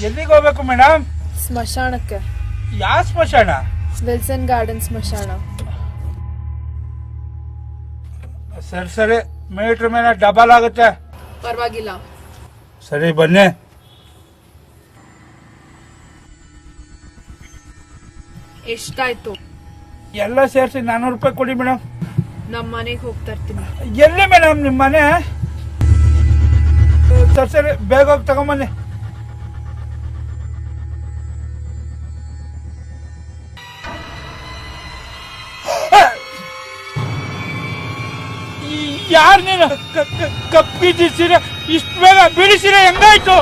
ಎಲ್ಲಿಗೆ ಹೋಗ್ಬೇಕು ಮೇಡಮ್? ಸ್ಮಶಾನಕ್ಕೆ. ಯಾವ ಸ್ಮಶಾನ? ವಿಲ್ಸನ್ ಗಾರ್ಡನ್ ಸ್ಮಶಾನ. ಸರಿ ಸರಿ, ಮೀಟ್ರ್ ಮೇಲೆ ಡಬಲ್ ಆಗುತ್ತೆ. ಪರವಾಗಿಲ್ಲ. ಸರಿ ಬನ್ನಿ. ಎಷ್ಟಾಯ್ತು? ಎಲ್ಲ ಸೇರಿಸಿ 400 ರೂಪಾಯಿ ಕೊಡಿ ಮೇಡಮ್. ನಮ್ಮ ಮನೆಗೆ ಹೋಗ್ತಾ ಇರ್ತೀನಿ. ಎಲ್ಲಿ ಮೇಡಮ್ ನಿಮ್ಮ ಮನೆ? ಸರಿ ಸರಿ, ಬೇಗ ಹೋಗಿ ತಗೊಂಬನ್ನಿ. ಯಾರು ನೀನು? ಕಪ್ಪಿದ್ದ ಸೀರೆ ಇಷ್ಟು ಬೇಗ ಬಿಡಿ ಸೀರೆ ಹೆಂಗಾಯ್ತು?